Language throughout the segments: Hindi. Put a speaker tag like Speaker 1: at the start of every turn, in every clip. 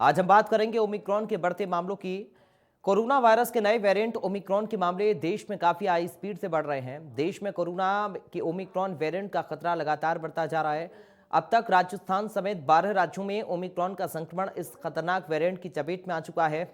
Speaker 1: आज हम बात करेंगे ओमिक्रॉन के बढ़ते मामलों की। कोरोना वायरस के नए वेरिएंट ओमिक्रॉन के मामले देश में काफी हाई स्पीड से बढ़ रहे हैं। देश में कोरोना के ओमिक्रॉन वेरिएंट का खतरा लगातार बढ़ता जा रहा है। अब तक राजस्थान समेत 12 राज्यों में ओमिक्रॉन का संक्रमण इस खतरनाक वेरिएंट की चपेट में आ चुका है।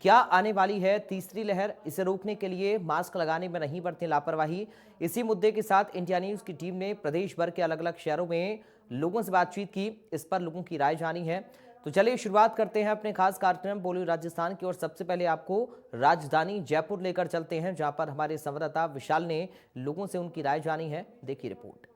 Speaker 1: क्या आने वाली है तीसरी लहर? इसे रोकने के लिए मास्क लगाने में नहीं बरतें लापरवाही। इसी मुद्दे के साथ इंडिया न्यूज की टीम ने प्रदेश भर के अलग अलग शहरों में लोगों से बातचीत की, इस पर लोगों की राय जानी है। तो चलिए शुरुआत करते हैं अपने खास कार्यक्रम बोलो राजस्थान की। और सबसे पहले आपको राजधानी जयपुर लेकर चलते हैं, जहां पर हमारे संवाददाता विशाल ने लोगों से उनकी राय जानी है। देखिए रिपोर्ट।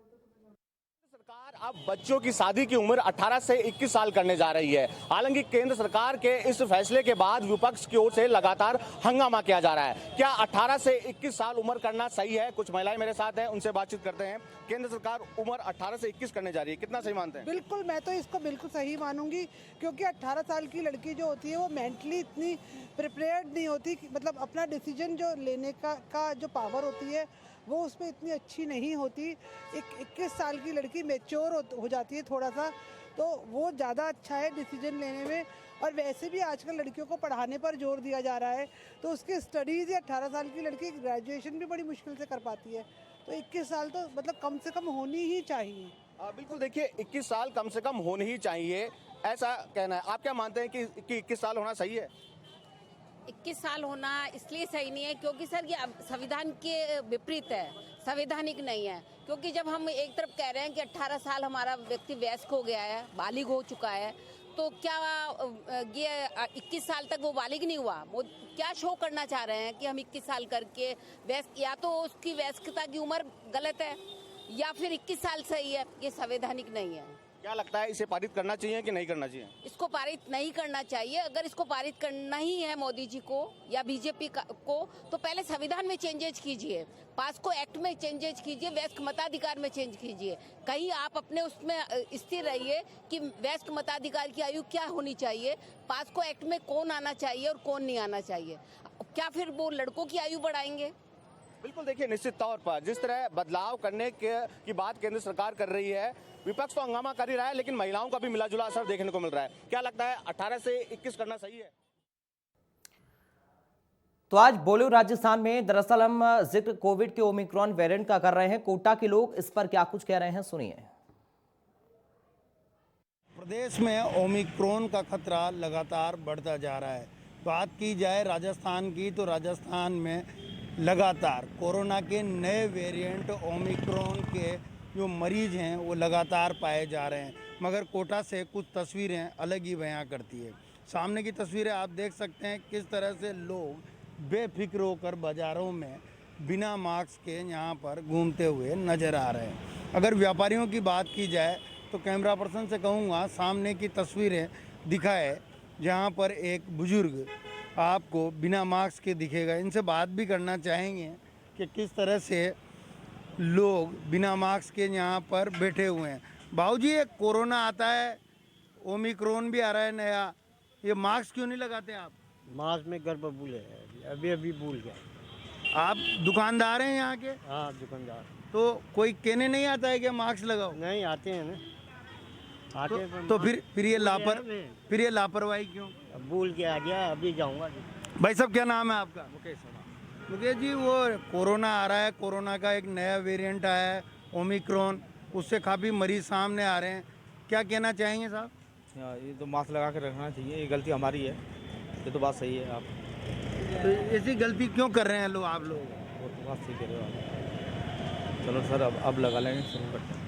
Speaker 2: सरकार अब बच्चों की शादी की उम्र 18 से 21 साल करने जा रही है। हालांकि केंद्र सरकार के इस फैसले के बाद विपक्ष की ओर से लगातार हंगामा किया जा रहा है। क्या 18 से 21 साल उम्र करना सही है? कुछ महिलाएं मेरे साथ हैं, उनसे बातचीत करते हैं। केंद्र सरकार उम्र 18 से 21 करने जा रही है, कितना सही मानते हैं?
Speaker 3: बिल्कुल, मैं तो इसको बिल्कुल सही मानूंगी, क्योंकि 18 साल की लड़की जो होती है वो मेंटली इतनी प्रिपेयर्ड नहीं होती, मतलब अपना डिसीजन जो लेने का जो पावर होती है वो उसमें इतनी अच्छी नहीं होती। 21 साल की लड़की मैच्योर हो जाती है थोड़ा सा, तो वो ज़्यादा अच्छा है डिसीजन लेने में। और वैसे भी आजकल लड़कियों को पढ़ाने पर जोर दिया जा रहा है, तो उसकी स्टडीज़ ही 18 साल की लड़की ग्रेजुएशन भी बड़ी मुश्किल से कर पाती है। तो 21 साल तो मतलब कम से कम होनी ही चाहिए।
Speaker 2: बिल्कुल, देखिए 21 साल कम से कम होनी ही चाहिए, ऐसा कहना है। आप क्या मानते हैं कि 21 साल होना सही है?
Speaker 4: 21 साल होना इसलिए सही नहीं है क्योंकि सर ये संविधान के विपरीत है, संवैधानिक नहीं है। क्योंकि जब हम एक तरफ कह रहे हैं कि 18 साल हमारा व्यक्ति वयस्क हो गया है, बालिग हो चुका है, तो क्या ये 21 साल तक वो बालिग नहीं हुआ? वो क्या शो करना चाह रहे हैं कि हम 21 साल करके वयस्क, या तो उसकी वयस्कता की उम्र गलत है या फिर 21 साल सही है। ये संवैधानिक नहीं है।
Speaker 2: क्या लगता है इसे पारित करना चाहिए कि नहीं करना चाहिए?
Speaker 4: इसको पारित नहीं करना चाहिए। अगर इसको पारित करना ही है मोदी जी को या बीजेपी को, तो पहले संविधान में चेंजेज कीजिए, पास्को एक्ट में चेंजेज कीजिए, वयस्क मताधिकार में चेंज कीजिए। कहीं आप अपने उसमें स्थिर रहिए कि वयस्क मताधिकार की आयु क्या होनी चाहिए, पास्को एक्ट में कौन आना चाहिए और कौन नहीं आना चाहिए। क्या फिर वो लड़कों की आयु बढ़ाएंगे?
Speaker 2: बिल्कुल, देखिए निश्चित तौर पर जिस तरह बदलाव करने की बात केंद्र सरकार कर रही है, विपक्ष तो हंगामा कर ही रहा है, लेकिन महिलाओं का भी मिला जुला असर देखने को मिल रहा है। क्या लगता है 18 से 21 करना सही है?
Speaker 1: तो आज बोलो राजस्थान में दरअसल हम जिक्र कोविड के ओमिक्रॉन वेरिएंट का कर रहे हैं। कोटा के लोग इस पर क्या कुछ कह रहे हैं, सुनिए।
Speaker 5: प्रदेश में ओमिक्रॉन का खतरा लगातार बढ़ता जा रहा है। बात की जाए राजस्थान की, तो राजस्थान में लगातार कोरोना के नए वेरिएंट ओमिक्रॉन के जो मरीज हैं वो लगातार पाए जा रहे हैं। मगर कोटा से कुछ तस्वीरें अलग ही बयां करती है। सामने की तस्वीरें आप देख सकते हैं किस तरह से लोग बेफिक्र होकर बाज़ारों में बिना मास्क के यहाँ पर घूमते हुए नज़र आ रहे हैं। अगर व्यापारियों की बात की जाए तो कैमरा पर्सन से कहूँगा सामने की तस्वीरें दिखाए, जहाँ पर एक बुजुर्ग आपको बिना मास्क के दिखेगा। इनसे बात भी करना चाहेंगे कि किस तरह से लोग बिना मास्क के यहाँ पर बैठे हुए हैं। बाबूजी, ये कोरोना आता है, ओमिक्रॉन भी आ रहा है नया, ये मास्क क्यों नहीं लगाते आप?
Speaker 6: मास्क में गर्भ भूले अभी भूल गया।
Speaker 5: आप दुकानदार हैं यहाँ के?
Speaker 6: हाँ, दुकानदार।
Speaker 5: तो कोई कहने नहीं आता है कि मास्क लगाओ?
Speaker 6: नहीं आते हैं ना, आते हैं
Speaker 5: तो फिर ये लापरवाही क्यों?
Speaker 6: अब भूल के आ गया, अभी जाऊंगा।
Speaker 5: भाई साहब, क्या नाम है आपका? मुकेश जी, वो कोरोना आ रहा है, कोरोना का एक नया वेरिएंट आया है ओमिक्रॉन, उससे काफ़ी मरीज सामने आ रहे हैं, क्या कहना चाहेंगे साहब?
Speaker 7: ये तो मास्क लगा कर रखना चाहिए, ये गलती हमारी है, ये तो बात सही है। आप
Speaker 5: तो ऐसी गलती क्यों कर रहे हैं लोग, आप लोग?
Speaker 7: वो तो बात सही कह रहे हो आप। चलो सर, अब लगा लेंगे, शुरू करते हैं।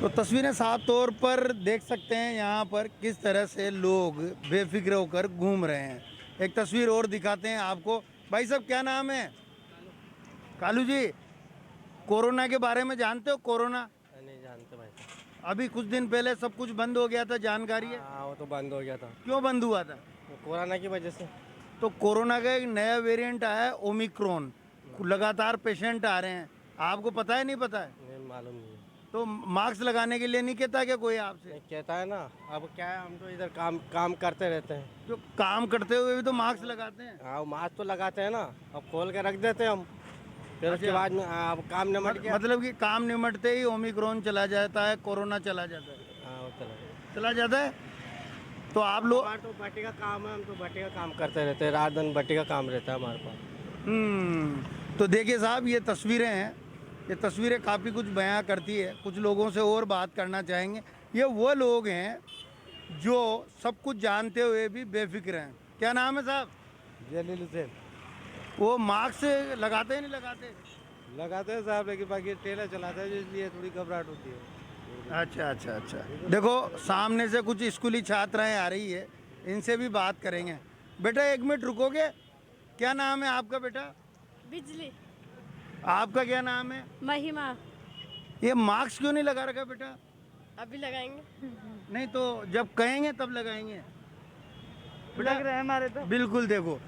Speaker 5: तो तस्वीरें साफ तौर पर देख सकते हैं यहाँ पर किस तरह से लोग बेफिक्र होकर घूम रहे हैं। एक तस्वीर और दिखाते हैं आपको। भाई साहब, क्या नाम है? कालू जी, कोरोना के बारे में जानते हो? कोरोना
Speaker 6: नहीं जानते भाई।
Speaker 5: अभी कुछ दिन पहले सब कुछ बंद हो गया था, जानकारी है?
Speaker 6: हाँ, वो तो बंद हो गया था।
Speaker 5: क्यों बंद हुआ था?
Speaker 6: कोरोना की वजह से।
Speaker 5: तो कोरोना का एक नया वेरिएंट आया है ओमिक्रॉन, लगातार पेशेंट आ रहे हैं, आपको पता है नहीं पता है?
Speaker 6: नहीं मालूम नहीं।
Speaker 5: तो मास्क लगाने के लिए नहीं कहता क्या कोई आपसे?
Speaker 6: नहीं कहता है ना, अब क्या है, हम तो इधर काम करते रहते हैं।
Speaker 5: जो काम करते हुए भी तो मास्क लगाते हैं।
Speaker 6: हाँ, मास्क तो लगाते हैं ना, अब खोल के रख देते हैं हम, फिर उसके बाद में अब काम निमट गया।
Speaker 5: मतलब कि काम निमटते ही ओमिक्रॉन चला जाता है, कोरोना चला जाता है?
Speaker 6: हाँ, वो
Speaker 5: चला जाता है। तो आप लोग
Speaker 6: हमारा तो भट्टी का काम है, हम तो भट्टी का काम करते रहते हैं, रात दिन भट्टी का काम रहता है हमारे पास।
Speaker 5: तो देखिए साहब, ये तस्वीरें हैं, ये तस्वीरें काफ़ी कुछ बयां करती है। कुछ लोगों से और बात करना चाहेंगे। ये वो लोग हैं जो सब कुछ जानते हुए भी बेफिक्र हैं। क्या नाम है साहब?
Speaker 6: जलील हुसैन।
Speaker 5: वो मास्क लगाते हैं नहीं लगाते?
Speaker 6: लगाते हैं साहब, लेकिन बाकी टेलर चलाते हैं, इसलिए थोड़ी घबराहट होती है।
Speaker 5: अच्छा अच्छा अच्छा। देखो सामने से कुछ स्कूली छात्राएं आ रही है, इनसे भी बात करेंगे। बेटा एक मिनट रुकोगे? क्या नाम है आपका बेटा?
Speaker 8: बिजली।
Speaker 5: आपका क्या नाम है?
Speaker 8: महिमा।
Speaker 5: ये मास्क क्यों नहीं लगा रखा बेटा?
Speaker 8: अभी लगाएंगे।
Speaker 5: नहीं तो जब कहेंगे तब लगाएंगे।
Speaker 8: लग रहा है हमारे तो।
Speaker 5: बिल्कुल देखो,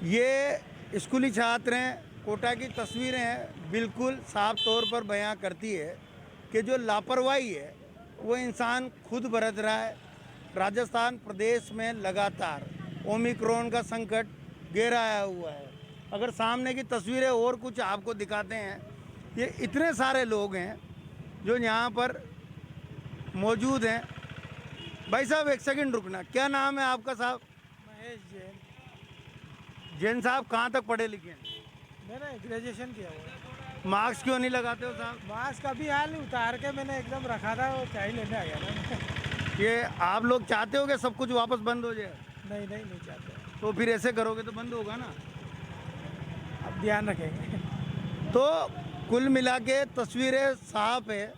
Speaker 5: ये स्कूली छात्र हैं, कोटा की तस्वीरें हैं, बिल्कुल साफ तौर पर बयां करती है कि जो लापरवाही है वो इंसान खुद बरत रहा है। राजस्थान प्रदेश में लगातार ओमिक्रॉन का संकट गहराया हुआ है। अगर सामने की तस्वीरें और कुछ आपको दिखाते हैं, ये इतने सारे लोग हैं जो यहाँ पर मौजूद हैं। भाई साहब एक सेकंड रुकना, क्या नाम है आपका साहब?
Speaker 6: महेश जैन।
Speaker 5: जैन साहब कहाँ तक पढ़े लिखे हैं?
Speaker 6: मैंने ग्रेजुएशन किया हुआ है।
Speaker 5: मास्क क्यों नहीं लगाते हो साहब?
Speaker 6: मास्क अभी हाल उतार के मैंने एकदम रखा था, वो चाय लेने आ गया ना।
Speaker 5: ये आप लोग चाहते हो कि सब कुछ वापस बंद हो जाए?
Speaker 6: नहीं नहीं नहीं चाहते,
Speaker 5: तो फिर ऐसे करोगे तो बंद होगा ना।
Speaker 6: अब ध्यान रखेंगे।
Speaker 5: तो कुल मिला के तस्वीरें साफ है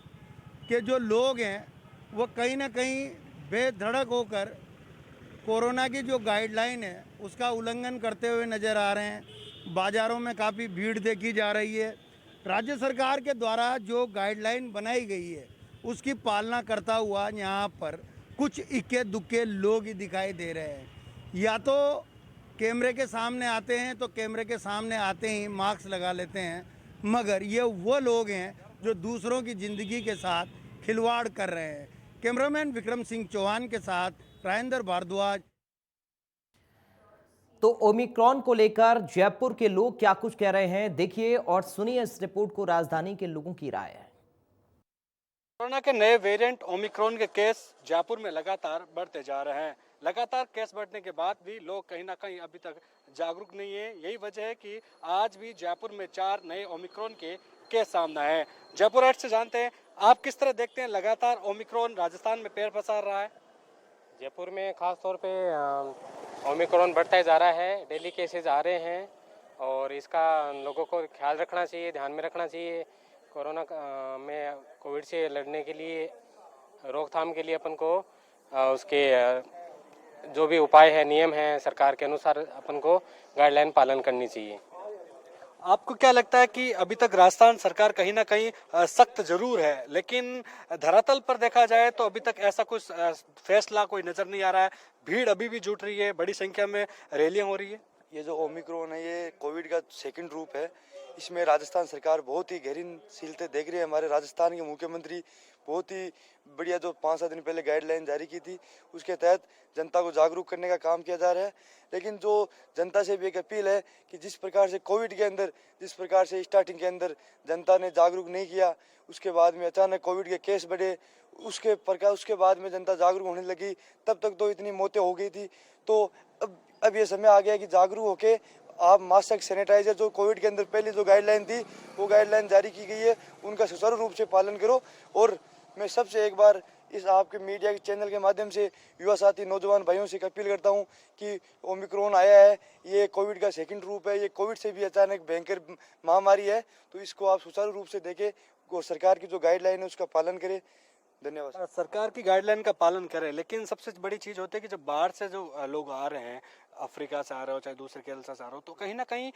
Speaker 5: कि जो लोग हैं वो कहीं ना कहीं बेधड़क होकर कोरोना की जो गाइडलाइन है उसका उल्लंघन करते हुए नज़र आ रहे हैं। बाज़ारों में काफ़ी भीड़ देखी जा रही है। राज्य सरकार के द्वारा जो गाइडलाइन बनाई गई है उसकी पालना करता हुआ यहाँ पर कुछ इक्के दुक्के लोग ही दिखाई दे रहे हैं। या तो कैमरे के सामने आते हैं तो कैमरे के सामने आते ही मास्क लगा लेते हैं, मगर ये वो लोग हैं जो दूसरों की ज़िंदगी के साथ खिलवाड़ कर रहे हैं। कैमरामैन विक्रम सिंह चौहान के साथ राजेंद्र भारद्वाज।
Speaker 1: तो ओमिक्रॉन को लेकर जयपुर के लोग क्या कुछ कह रहे हैं, देखिए और सुनिए इस रिपोर्ट को। राजधानी के लोगों की राय है।
Speaker 9: कोरोना के नए वेरिएंट ओमिक्रॉन के केस जयपुर में लगातार बढ़ते जा रहे हैं। लगातार केस बढ़ने के बाद भी लोग कहीं ना कहीं अभी तक जागरूक नहीं है। यही वजह है कि आज भी जयपुर में 4 नए ओमिक्रॉन के केस सामने आए हैं। जयपुर से जानते हैं आप किस तरह देखते हैं, लगातार ओमिक्रॉन राजस्थान में पैर पसार रहा है।
Speaker 10: जयपुर में खास तौर पे ओमिक्रॉन बढ़ता ही जा रहा है, डेली केसेस आ रहे हैं और इसका लोगों को ख्याल रखना चाहिए, ध्यान में रखना चाहिए। कोरोना में कोविड से लड़ने के लिए, रोकथाम के लिए अपन को उसके जो भी उपाय है, नियम है, सरकार के अनुसार अपन को गाइडलाइन पालन करनी चाहिए।
Speaker 9: आपको क्या लगता है कि अभी तक राजस्थान सरकार कहीं ना कहीं सख्त जरूर है, लेकिन धरातल पर देखा जाए तो अभी तक ऐसा कुछ फैसला कोई नजर नहीं आ रहा है। भीड़ अभी भी जुट रही है, बड़ी संख्या में रैलियां हो रही है।
Speaker 11: ये जो ओमिक्रॉन है ये कोविड का सेकंड रूप है। इसमें राजस्थान सरकार बहुत ही गहनशीलता देख रही है। हमारे राजस्थान के मुख्यमंत्री बहुत ही बढ़िया जो 5-7 दिन पहले गाइडलाइन जारी की थी, उसके तहत जनता को जागरूक करने का काम किया जा रहा है। लेकिन जो जनता से भी एक अपील है कि जिस प्रकार से कोविड के अंदर, जिस प्रकार से स्टार्टिंग के अंदर जनता ने जागरूक नहीं किया, उसके बाद में अचानक कोविड के केस बढ़े, उसके बाद में जनता जागरूक होने लगी, तब तक तो इतनी मौतें हो गई थी। तो अब ये समय आ गया कि जागरूक होके आप मास्क, सैनिटाइजर, जो कोविड के अंदर पहले जो गाइडलाइन थी वो गाइडलाइन जारी की गई है, उनका सुचारू रूप से पालन करो। और मैं सबसे एक बार इस आपके मीडिया के चैनल के माध्यम से युवा साथी नौजवान भाइयों से अपील करता हूं कि ओमिक्रॉन आया है, ये कोविड का सेकंड रूप है, ये कोविड से भी अचानक भयंकर महामारी है, तो इसको आप सुचारू रूप से देखें, सरकार की जो गाइडलाइन है उसका पालन करें। धन्यवाद।
Speaker 9: सरकार की गाइडलाइन का पालन करें, लेकिन सबसे बड़ी चीज होती है कि जब बाहर से जो लोग आ रहे हैं, अफ्रीका से आ रहे हो चाहे दूसरे केरल से आ रहे हो, तो कहीं ना कहीं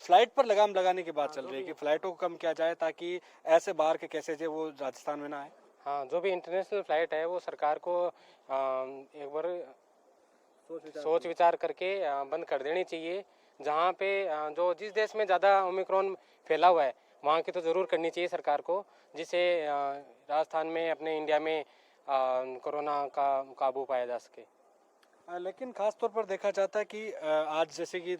Speaker 9: फ्लाइट पर लगाम लगाने की बात चल रही है कि फ्लाइटों को कम किया जाए ताकि ऐसे बाहर के केसेज है वो राजस्थान में ना आए।
Speaker 10: हाँ, जो भी इंटरनेशनल फ्लाइट है वो सरकार को एक बार सोच विचार करके बंद कर देनी चाहिए। जहाँ पे जो जिस देश में ज़्यादा ओमिक्रॉन फैला हुआ है वहाँ की तो ज़रूर करनी चाहिए सरकार को, जिससे राजस्थान में, अपने इंडिया में कोरोना का काबू पाया जा सके।
Speaker 9: लेकिन खास तौर पर देखा जाता है कि आज जैसे कि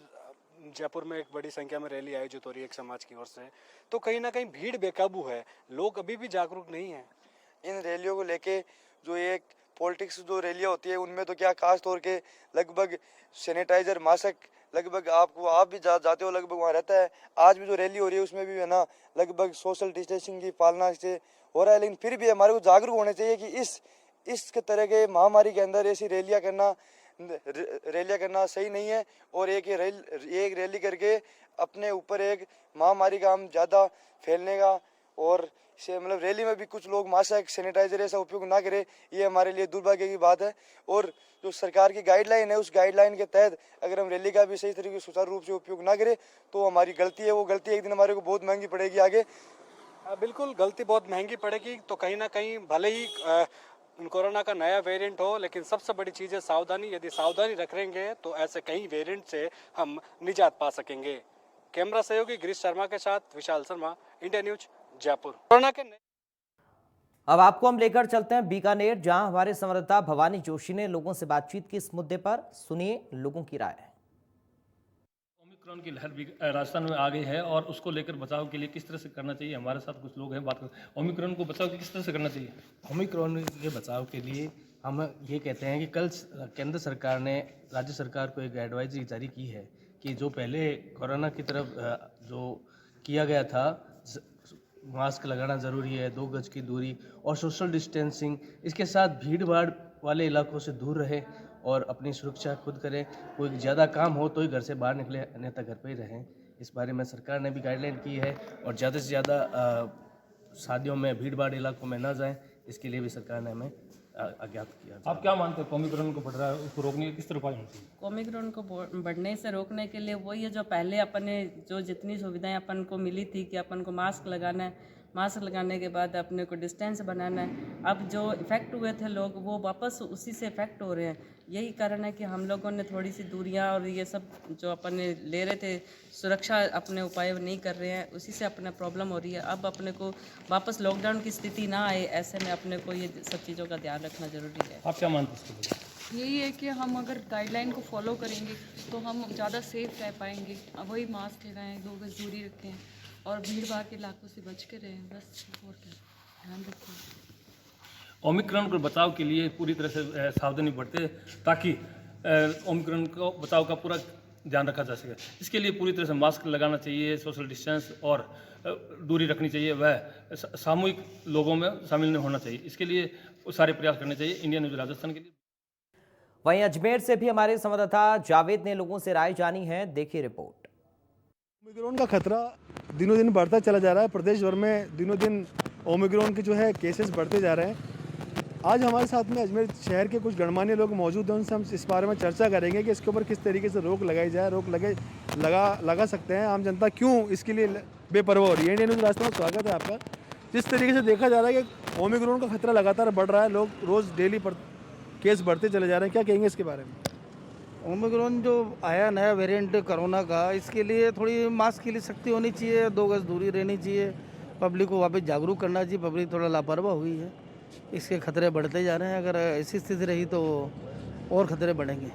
Speaker 9: जयपुर में एक बड़ी संख्या में रैली आयोजित हो रही है एक समाज की ओर से, तो कहीं ना कहीं भीड़ बेकाबू है, लोग अभी भी जागरूक नहीं है।
Speaker 11: इन रैलियों को लेके जो एक पॉलिटिक्स जो रैलियाँ होती है उनमें तो क्या खास तौर के लगभग सैनिटाइजर मास्क लगभग आप भी जाते हो, लगभग वहाँ रहता है। आज भी जो रैली हो रही है उसमें भी है ना लगभग सोशल डिस्टेंसिंग की पालना से हो रहा है, लेकिन फिर भी हमारे को जागरूक होने चाहिए कि इस तरह के महामारी के अंदर ऐसी रैलियाँ करना सही नहीं है। और एक रैली करके अपने ऊपर एक महामारी का हम ज़्यादा फैलने का और से मतलब रैली में भी कुछ लोग मास्क सैनिटाइजर ऐसा उपयोग ना करें, ये हमारे लिए दुर्भाग्य की बात है। और जो सरकार की गाइडलाइन है उस गाइडलाइन के तहत अगर हम रैली का भी सही तरीके से सुचारू रूप से उपयोग ना करें तो हमारी गलती है, वो गलती एक दिन हमारे को बहुत महंगी पड़ेगी आगे।
Speaker 9: बिल्कुल गलती बहुत महंगी पड़ेगी। तो कहीं ना कहीं भले ही कोरोना का नया वेरिएंट हो, लेकिन सबसे बड़ी चीज़ है सावधानी। यदि सावधानी रखेंगे तो ऐसे कई वेरिएंट से हम निजात पा सकेंगे। कैमरा सहयोगी गिरीश शर्मा के साथ Vishal Sharma, India News, Jaipur. Corona के
Speaker 1: अब आपको हम लेकर चलते हैं बीकानेर, जहां हमारे संवाददाता भवानी जोशी ने लोगों से बातचीत की इस मुद्दे पर। सुनिए लोगों की राय।
Speaker 12: ओमिक्रॉन की लहर भी राजस्थान में आ गई है और उसको लेकर बचाव के लिए किस तरह से करना चाहिए, हमारे साथ कुछ लोग हैं बात कर। ओमिक्रॉन को बचाव किस तरह से करना चाहिए?
Speaker 13: ओमिक्रॉन के बचाव के लिए हम ये कहते हैं कि कल केंद्र सरकार ने राज्य सरकार को एक एडवाइजरी जारी की है कि जो पहले कोरोना की तरफ जो किया गया था, मास्क लगाना ज़रूरी है, 2 गज की दूरी और सोशल डिस्टेंसिंग, इसके साथ भीड़ भाड़ वाले इलाकों से दूर रहें और अपनी सुरक्षा खुद करें। कोई ज़्यादा काम हो तो ही घर से बाहर निकले, अन्यथा घर पर ही रहें। इस बारे में सरकार ने भी गाइडलाइन की है और ज़्यादा से ज़्यादा शादियों में भीड़ भाड़ इलाकों में ना जाएं, इसके लिए भी सरकार ने हमें अज्ञात किया।
Speaker 12: आप क्या मानते हैं ओमिक्रॉन को बढ़ रहा है, उसको रोकने के किस तरह उपाय होने चाहिए?
Speaker 14: ओमिक्रॉन को बढ़ने से रोकने के लिए वही है जो पहले अपने जो जितनी सुविधाएं अपन को मिली थी कि अपन को मास्क लगाना है, मास्क लगाने के बाद अपने को डिस्टेंस बनाना है। अब जो इफ़ेक्ट हुए थे लोग वो वापस उसी से इफ़ेक्ट हो रहे हैं। यही कारण है कि हम लोगों ने थोड़ी सी दूरियां और ये सब जो अपन ले रहे थे सुरक्षा अपने उपाय नहीं कर रहे हैं, उसी से अपने प्रॉब्लम हो रही है। अब अपने को वापस लॉकडाउन की स्थिति ना आए, ऐसे में अपने को ये सब चीज़ों का ध्यान रखना ज़रूरी है।
Speaker 12: आप क्या मानते हैं?
Speaker 15: यही है कि हम अगर गाइडलाइन को फॉलो करेंगे तो हम ज़्यादा सेफ रह पाएंगे। अब वही मास्क लगाएं, 2 गज दूरी रखें और भीड़ भाड़ के इलाकों से बच के रहें, बस और क्या, ध्यान रखें।
Speaker 12: ओमिक्रॉन को बचाव के लिए पूरी तरह से सावधानी बरतें ताकि ओमिक्रॉन को बचाव का पूरा ध्यान रखा जा सके। इसके लिए पूरी तरह से मास्क लगाना चाहिए, सोशल डिस्टेंस और दूरी रखनी चाहिए, वह सामूहिक लोगों में शामिल नहीं होना चाहिए। इसके लिए सारे प्रयास करने चाहिए। इंडिया न्यूज राजस्थान के लिए।
Speaker 1: वहीं अजमेर से भी हमारे संवाददाता जावेद ने लोगों से राय जानी है, देखिए रिपोर्ट।
Speaker 16: ओमिक्रॉन का खतरा दिनों दिन बढ़ता चला जा रहा है। प्रदेश भर में दिनों दिन ओमिक्रॉन के जो है केसेस बढ़ते जा रहे हैं। आज हमारे साथ में अजमेर शहर के कुछ गणमान्य लोग मौजूद हैं, उनसे हम इस बारे में चर्चा करेंगे कि इसके ऊपर किस तरीके से रोक लगाई जाए, लगा सकते हैं। आम जनता क्यों इसके लिए बेपरवाह हो रही है। इंडिया न्यूज़ राजस्थान में स्वागत है आपका। जिस तरीके से देखा जा रहा है कि ओमिक्रॉन का खतरा लगातार बढ़ रहा है, लोग रोज़ डेली केस बढ़ते चले जा रहे हैं, क्या कहेंगे इसके बारे में?
Speaker 6: ओमिक्रॉन जो आया नया वेरिएंट कोरोना का, इसके लिए थोड़ी मास्क के लिए सख्ती होनी चाहिए, 2 गज दूरी रहनी चाहिए, पब्लिक को वापस जागरूक करना चाहिए। पब्लिक थोड़ा लापरवाह हुई है, इसके खतरे बढ़ते जा रहे हैं। अगर ऐसी स्थिति रही तो और खतरे बढ़ेंगे।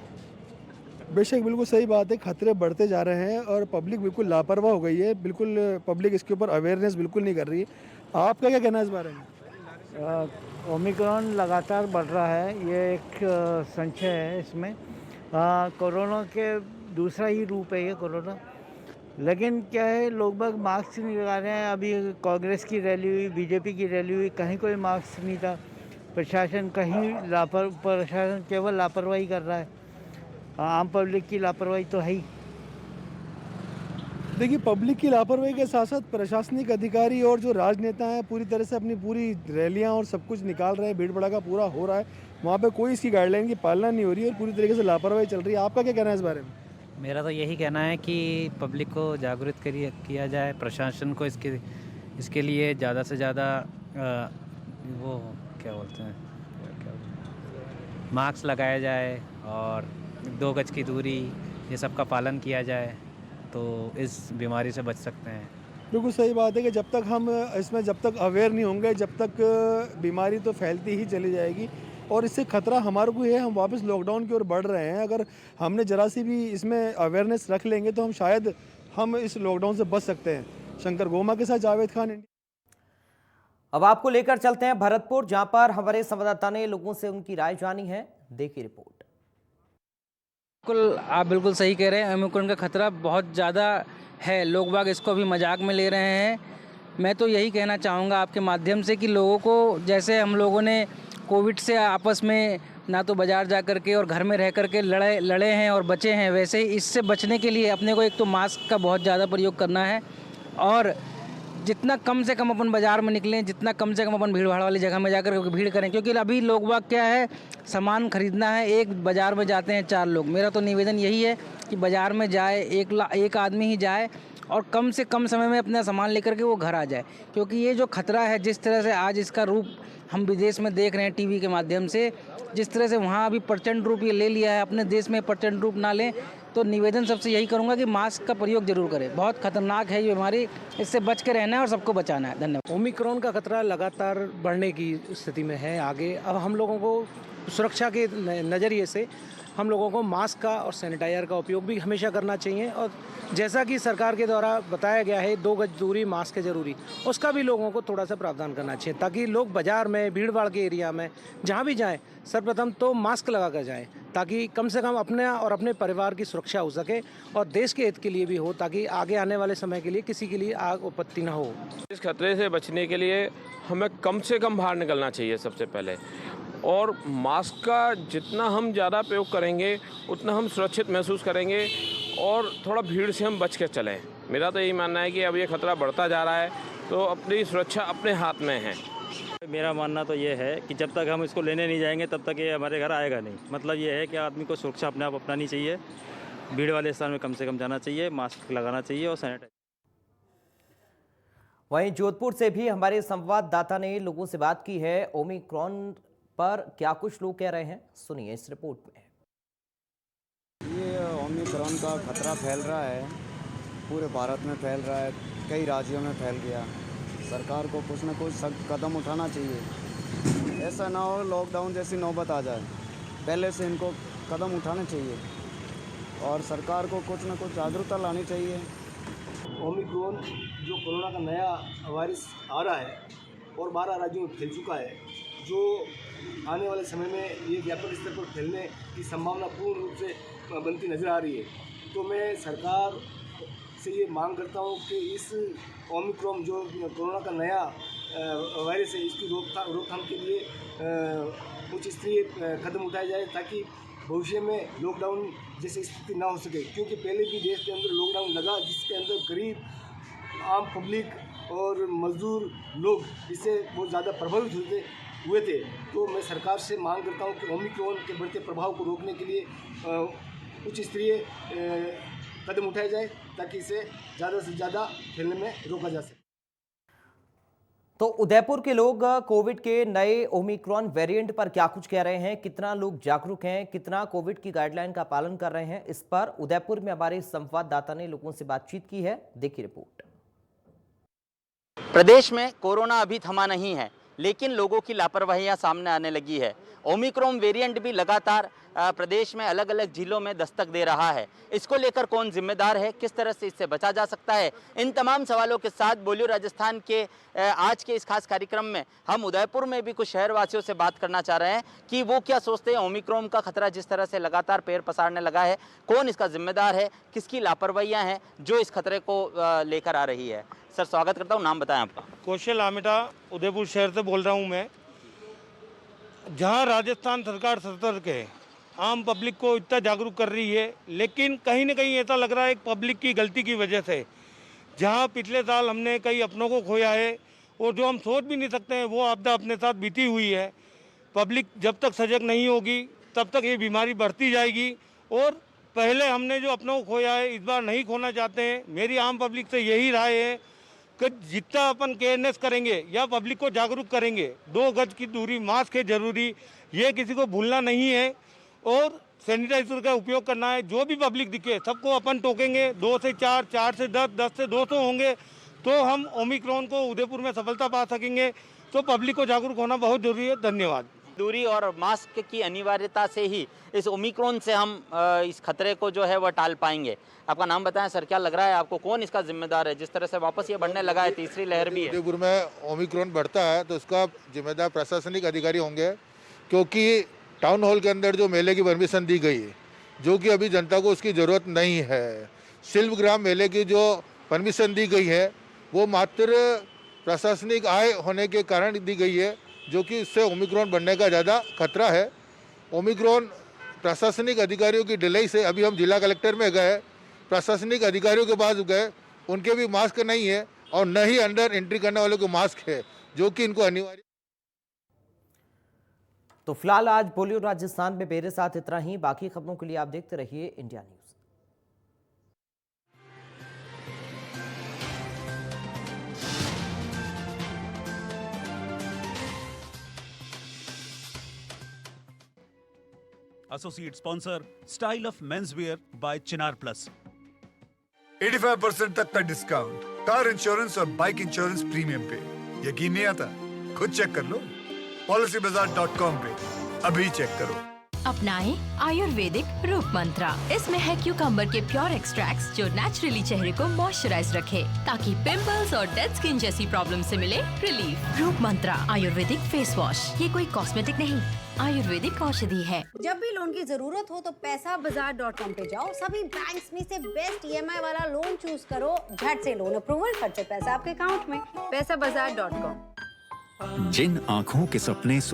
Speaker 16: बेशक बिल्कुल सही बात है, खतरे बढ़ते जा रहे हैं और पब्लिक बिल्कुल लापरवाह हो गई है। बिल्कुल पब्लिक इसके ऊपर अवेयरनेस बिल्कुल नहीं कर रही है। आपका क्या कहना है इस बारे में?
Speaker 17: ओमिक्रॉन लगातार बढ़ रहा है, ये एक संशय है इसमें। कोरोना के दूसरा ही रूप है ये कोरोना, लेकिन क्या है लोग बाग मास्क नहीं लगा रहे हैं। अभी कांग्रेस की रैली हुई, बीजेपी की रैली हुई, कहीं कोई मास्क नहीं था। प्रशासन प्रशासन केवल लापरवाही कर रहा है, आम पब्लिक की लापरवाही तो है ही।
Speaker 16: देखिए, पब्लिक की लापरवाही के साथ साथ प्रशासनिक अधिकारी और जो राजनेता हैं पूरी तरह से अपनी पूरी रैलियां और सब कुछ निकाल रहे हैं, भीड़ भड़का पूरा हो रहा है, वहाँ पे कोई इसकी गाइडलाइन की पालना नहीं हो रही है और पूरी तरीके से लापरवाही चल रही है। आपका क्या कहना है इस बारे में?
Speaker 18: मेरा तो यही कहना है कि पब्लिक को जागरूक किया जाए, प्रशासन को इसके लिए ज़्यादा से ज़्यादा वो क्या बोलते हैं मास्क लगाया जाए और 2 गज की दूरी, ये सब का पालन किया जाए तो इस बीमारी से बच सकते हैं।
Speaker 16: बिल्कुल सही बात है कि जब तक अवेयर नहीं होंगे, जब तक बीमारी तो फैलती ही चली जाएगी और इससे खतरा हमारे को है। हम वापस लॉकडाउन की ओर बढ़ रहे हैं। अगर हमने ज़रा सी भी इसमें अवेयरनेस रख लेंगे तो शायद हम इस लॉकडाउन से बच सकते हैं। शंकर गोमा के साथ जावेद खान।
Speaker 1: अब आपको लेकर चलते हैं भरतपुर, जहां पर हमारे संवाददाता ने लोगों से उनकी राय जानी है। देखिए रिपोर्ट।
Speaker 18: बिल्कुल, आप बिल्कुल सही कह रहे हैं। ओमिक्रॉन का खतरा बहुत ज़्यादा है, लोग बाग इसको अभी मजाक में ले रहे हैं। मैं तो यही कहना चाहूँगा आपके माध्यम से कि लोगों को, जैसे हम लोगों ने कोविड से आपस में ना तो बाज़ार जा कर के और घर में रह कर के लड़े हैं और बचे हैं, वैसे ही इससे बचने के लिए अपने को एक तो मास्क का बहुत ज़्यादा प्रयोग करना है और जितना कम से कम अपन बाज़ार में निकलें, जितना कम से कम अपन भीड़ भाड़ वाली जगह में जाकर भीड़ करें, क्योंकि अभी लोग बाग क्या है, सामान खरीदना है, एक बाज़ार में जाते हैं 4 लोग। मेरा तो निवेदन यही है कि बाज़ार में जाए एक आदमी ही जाए और कम से कम समय में अपना सामान लेकर के वो घर आ जाए, क्योंकि ये जो खतरा है, जिस तरह से आज इसका रूप हम विदेश में देख रहे हैं टीवी के माध्यम से, जिस तरह से वहाँ अभी प्रचंड रूप ये ले लिया है, अपने देश में प्रचंड रूप ना लें। तो निवेदन सबसे यही करूँगा कि मास्क का प्रयोग जरूर करें। बहुत खतरनाक है ये बीमारी, इससे बच के रहना है और सबको बचाना है। धन्यवाद।
Speaker 19: ओमिक्रॉन का खतरा लगातार बढ़ने की स्थिति में है आगे। अब हम लोगों को सुरक्षा के नज़रिए से हम लोगों को मास्क का और सैनिटाइजर का उपयोग भी हमेशा करना चाहिए और जैसा कि सरकार के द्वारा बताया गया है 2 गज दूरी मास्क है ज़रूरी, उसका भी लोगों को थोड़ा सा प्रावधान करना चाहिए, ताकि लोग बाज़ार में, भीड़ भाड़ के एरिया में जहाँ भी जाएं, सर्वप्रथम तो मास्क लगा कर जाएं, ताकि कम से कम अपने और अपने परिवार की सुरक्षा हो सके और देश के हित के लिए भी हो, ताकि आगे आने वाले समय के लिए किसी के लिए आग आपत्ति ना हो।
Speaker 20: इस खतरे से बचने के लिए हमें कम से कम बाहर निकलना चाहिए सबसे पहले, और मास्क का जितना हम ज़्यादा प्रयोग करेंगे उतना हम सुरक्षित महसूस करेंगे और थोड़ा भीड़ से हम बच के चलें। मेरा तो यही मानना है कि अब ये खतरा बढ़ता जा रहा है, तो अपनी सुरक्षा अपने हाथ में है।
Speaker 7: मेरा मानना तो ये है कि जब तक हम इसको लेने नहीं जाएंगे तब तक ये हमारे घर आएगा नहीं। मतलब ये है कि आदमी को सुरक्षा अपने आप अपनानी चाहिए, भीड़ वाले स्थान में कम से कम जाना चाहिए, मास्क लगाना चाहिए और सैनिटाइजर।
Speaker 1: वहीं जोधपुर से भी हमारे संवाददाता ने लोगों से बात की है। ओमिक्रॉन पर क्या कुछ लोग कह रहे हैं, सुनिए इस रिपोर्ट में।
Speaker 21: ये ओमिक्रॉन का खतरा फैल रहा है, पूरे भारत में फैल रहा है, कई राज्यों में फैल गया। सरकार को कुछ न कुछ सख्त कदम उठाना चाहिए, ऐसा ना हो लॉकडाउन जैसी नौबत आ जाए। पहले से इनको कदम उठाने चाहिए और सरकार को कुछ न कुछ जागरूकता लानी चाहिए।
Speaker 22: ओमिक्रॉन जो कोरोना का नया वायरस आ रहा है और 12 राज्यों में फैल चुका है, जो आने वाले समय में ये व्यापक स्तर पर फैलने की संभावना पूर्ण रूप से बनती नज़र आ रही है। तो मैं सरकार से ये मांग करता हूँ कि इस ओमिक्रॉन जो कोरोना का नया वायरस है, इसकी रोकथाम के लिए उच्च स्तरीय कदम उठाए जाए, ताकि भविष्य में लॉकडाउन जैसी स्थिति ना हो सके। क्योंकि पहले भी देश के अंदर लॉकडाउन लगा, जिसके अंदर गरीब आम पब्लिक और मजदूर लोग इससे बहुत ज़्यादा प्रभावित हुए थे। तो मैं सरकार से मांग करता हूं कि ओमिक्रॉन के बढ़ते प्रभाव को रोकने के लिए उच्च स्तरीय कदम उठाए जाए, ताकि इसे ज़्यादा से ज़्यादा फैलने में रोका जा सके।
Speaker 1: तो उदयपुर के लोग कोविड के नए ओमिक्रॉन वेरिएंट पर क्या कुछ कह रहे हैं, कितना लोग जागरूक हैं, कितना कोविड की गाइडलाइन का पालन कर रहे हैं, इस पर उदयपुर में हमारे संवाददाता ने लोगों से बातचीत की है। देखिए रिपोर्ट।
Speaker 23: प्रदेश में कोरोना अभी थमा नहीं है, लेकिन लोगों की लापरवाहियां सामने आने लगी है। ओमिक्रॉन वेरिएंट भी लगातार प्रदेश में अलग अलग जिलों में दस्तक दे रहा है। इसको लेकर कौन जिम्मेदार है, किस तरह से इससे बचा जा सकता है, इन तमाम सवालों के साथ बोलियो राजस्थान के आज के इस खास कार्यक्रम में हम उदयपुर में भी कुछ शहरवासियों से बात करना चाह रहे हैं कि वो क्या सोचते हैं। ओमिक्रॉन का खतरा जिस तरह से लगातार पैर पसारने लगा है, कौन इसका जिम्मेदार है, किसकी लापरवाहियाँ हैं जो इस खतरे को लेकर आ रही है। सर स्वागत करता हूँ, नाम बताएं आपका।
Speaker 5: कौशल आमेटा, उदयपुर शहर से बोल रहा हूँ मैं। जहाँ राजस्थान सरकार सतर्क है, आम पब्लिक को इतना जागरूक कर रही है, लेकिन कहीं न कहीं ऐसा लग रहा है पब्लिक की गलती की वजह से, जहाँ पिछले साल हमने कई अपनों को खोया है और जो हम सोच भी नहीं सकते हैं वो आपदा अपने साथ बीती हुई है। पब्लिक जब तक सजग नहीं होगी तब तक ये बीमारी बढ़ती जाएगी और पहले हमने जो अपनों को खोया है इस बार नहीं खोना चाहते हैं। मेरी आम पब्लिक से यही राय है कि जितना अपन केयरनेस करेंगे या पब्लिक को जागरूक करेंगे, 2 गज की दूरी, मास्क है जरूरी, ये किसी को भूलना नहीं है और सैनिटाइजर का उपयोग करना है। जो भी पब्लिक दिखे सबको अपन टोकेंगे, 2 से 4, 4 से 10, 10 से 200 होंगे तो हम ओमिक्रॉन को उदयपुर में सफलता पा सकेंगे। तो पब्लिक को जागरूक होना बहुत जरूरी है। धन्यवाद।
Speaker 23: दूरी और मास्क की अनिवार्यता से ही इस ओमिक्रॉन से हम इस खतरे को जो है वह टाल पाएंगे। आपका नाम बताएं सर, क्या लग रहा है आपको, कौन इसका जिम्मेदार है? जिस तरह से वापस ये बढ़ने लगा है, तीसरी लहर भी है।
Speaker 2: उदयपुर में ओमिक्रॉन बढ़ता है तो उसका जिम्मेदार प्रशासनिक अधिकारी होंगे, क्योंकि टाउन हॉल के अंदर जो मेले की परमिशन दी गई है, जो कि अभी जनता को उसकी ज़रूरत नहीं है। शिल्पग्राम मेले की जो परमिशन दी गई है वो मात्र प्रशासनिक आय होने के कारण दी गई है, जो कि इससे ओमिक्रॉन बढ़ने का ज़्यादा खतरा है। ओमिक्रॉन प्रशासनिक अधिकारियों की डिले से अभी हम जिला कलेक्टर में गए, प्रशासनिक अधिकारियों के पास गए, उनके भी मास्क नहीं है और न ही अंदर एंट्री करने वालों को मास्क है, जो कि इनको अनिवार्य।
Speaker 1: तो फिलहाल आज पोलियो राजस्थान में मेरे साथ इतना ही। बाकी खबरों के लिए आप देखते रहिए India news.
Speaker 3: Associate sponsor Style of Menswear by Chinar Plus।
Speaker 4: 85% तक का डिस्काउंट कार इंश्योरेंस और बाइक इंश्योरेंस प्रीमियम पे। यकीन नहीं आता? खुद चेक कर लो policybazaar.com पे। अभी चेक करो।
Speaker 24: अपनाएं आयुर्वेदिक रूप मंत्रा। इसमें है क्यूकम्बर के प्योर एक्सट्रैक्ट्स जो नेचुरली चेहरे को मॉइस्चराइज रखे, ताकि पिंपल्स और डेड स्किन जैसी प्रॉब्लम से मिले रिलीफ। रूप मंत्रा आयुर्वेदिक फेस वॉश, ये कोई कॉस्मेटिक नहीं, आयुर्वेदिक औषधि है।
Speaker 25: जब भी लोन की जरूरत हो तो पैसाबाजार.com पे जाओ, सभी बैंक्स में से बेस्ट EMI वाला लोन चूज करो, झट से लोन अप्रूवल, फट से पैसा आपके अकाउंट में। पैसाबाजार.com।
Speaker 26: जिन आँखों के सपने